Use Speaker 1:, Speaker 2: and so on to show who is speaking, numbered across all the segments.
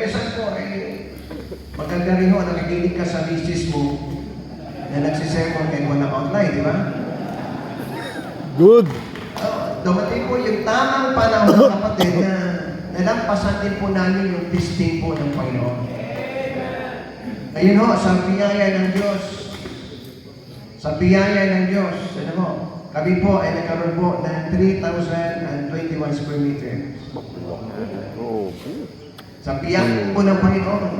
Speaker 1: minsan po ay maganda rin ho, nakikinig ka sa misis mo na nagsisermon kahit wala online, di ba?
Speaker 2: Good.
Speaker 1: Dumating po yung tamang panahon, kapatid, na nalampasan din po namin yung testing po ng Panginoon. Ayun ho, sa biyaya ng Diyos. Sa biyaya ng Diyos, ano ho, kami po ay nagkaroon po ng 3,021 square meters. Sa biyaya po ng Panginoon.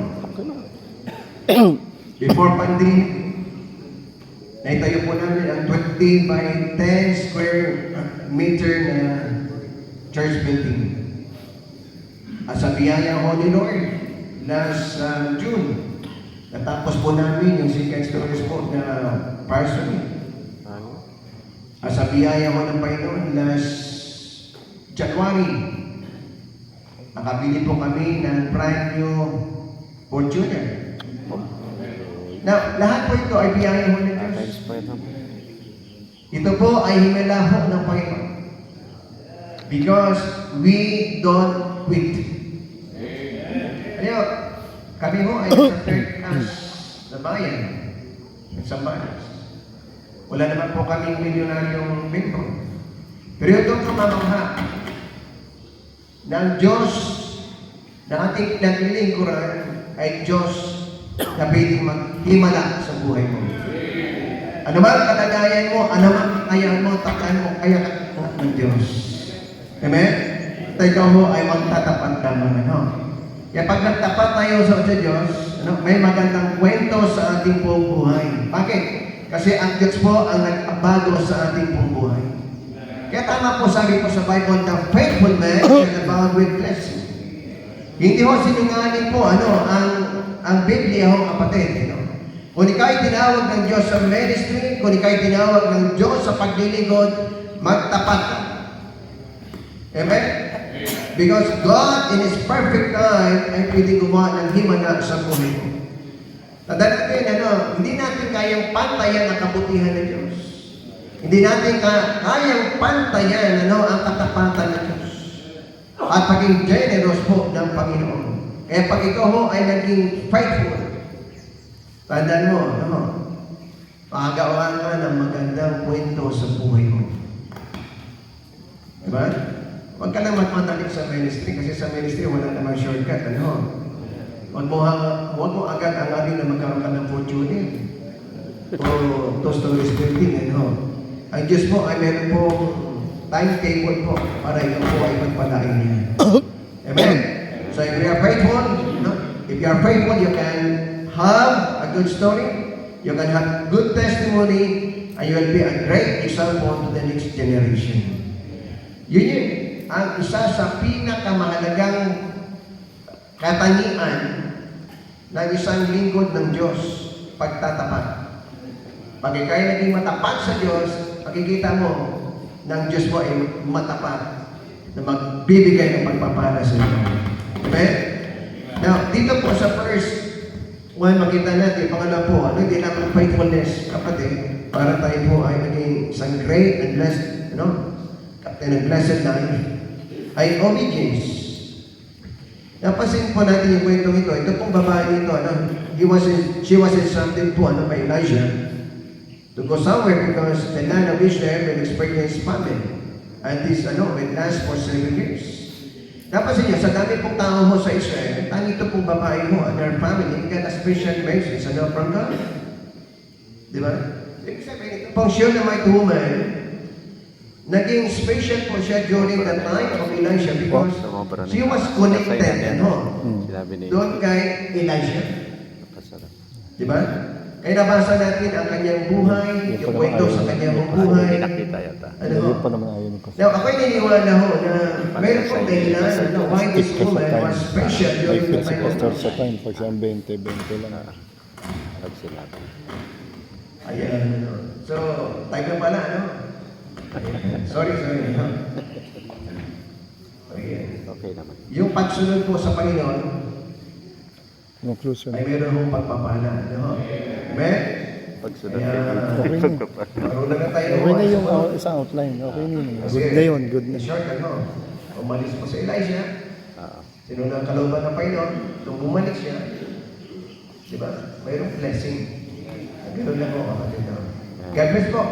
Speaker 1: Before pandemic, naitayo po namin ang 20 by 10 square meter na church building. At sa biyaya ho ni Lord, last June, natapos po namin yung second stories po na parson. At sa biyaya ho ng Panginoon, last January, nakabili po kami ng brand new Fortuner. Now, lahat po ito ay biyaya ho ng Diyos. Ito po ay himala ho ng Panginoon. Because we don't quit. Ano, kami ho ay sa third class na bayan. Sa bayan. Wala naman po kaming milyonaryong membro. Pero itong kamamangha ng Diyos na ating naglilingkuran ay Diyos na pwedeng maghimala sa buhay mo. Ano man kalagayan mo, ano man kaya mo, takan mo, kaya mo ng Diyos. Amen? Ikaw mo ay magtatapat naman. Ano? Kaya pag nagtapat tayo sa Diyos, ano, may magandang kwento sa ating buong buhay. Bakit? Kasi ang Diyos po ang nagbago sa ating buong buhay. Kaya tama po sabi po sa Bible, the faithful man shall abound with blessing. Hindi ho sinungaling po ang Biblia ho, kapatid. Kung ikaw'y tinawag ng Diyos sa ministry, kung ikaw'y tinawag ng Diyos sa paglilingkod, magtapat ka. Amen? Because God in His perfect time ay pwede gumawa ng himala sa buhay mo. Tandaan natin, hindi natin kayang pantayan ang kabutihan ng Diyos. Hindi natin kayang pantayan ang katapatan ng Diyos. At paging generous po ng Panginoon. Kaya pag ikaw ho ay naging faithful, tandaan mo, pagawaan ka ng magandang kwento sa buhay mo. Diba? Huwag ka lang magmadali sa ministry kasi sa ministry wala namang shortcut. Huwag mo agad ang aling na magkaroon ka ng fortune o two-stories building. Ang Diyos mo ay meron pong timetable po para ikaw po ay magpalain niya. Amen? So if you are faithful, you can have a good story, you can have good testimony, and you will be a great example to the next generation. Yun ang isa sa pinakamahalagang katangian ng isang lingkod ng Diyos, pagtatapat. Pag ikaw'y naging matapat sa Diyos, makikita mo ng Diyos mo ay matapat na magbibigay ng pagpapala sa iyo. Amen? Now, dito po sa first makita natin, pangalawa po, hindi naman faithfulness, kapatid, para tayo po ay maging isang great and blessed, captain of blessed life, ay obedience. Napasin po natin yung kwentong ito. Ito pong babae ito, she was instructed po by Elijah to go somewhere because the land of Israel will experience famine. And this, will last for 7 years. Napansin niyo, sa dami pong tao mo sa Israel, tangi ito pong babae mo and her family got a special message, from God. Di ba? Ibig sabihin, ito pong Shunammite woman, naging special po siya during the time of Elijah because she was connected, doon kay Elijah. Di ba? Kaya nabasa natin ang kanyang buhay, yung kwento sa kanyang buhay. Now, ako'y niniwala ho na mayroon pong dahilan why this woman was special during the time of
Speaker 2: Pastor sa time, pag siyang 20 lang.
Speaker 1: Ayan. So, tayo na pala, Sorry.
Speaker 3: Okay naman.
Speaker 1: Yung pagsunod po sa Panginoon,
Speaker 2: Conclusion.
Speaker 1: ay meron mong pagpapala. Amen?
Speaker 3: Pagsunod.
Speaker 2: Okay na.
Speaker 1: Marunong na tayo.
Speaker 2: Okay na yung isang outline. Okay na yun. Good na yun. Good na.
Speaker 1: Short, umalis po sa Elijah. Si Sino ng kalooban ng Panginoon, nung bumalik siya, di ba? Mayroong blessing. Ganun lang po, kapatid. God bless po.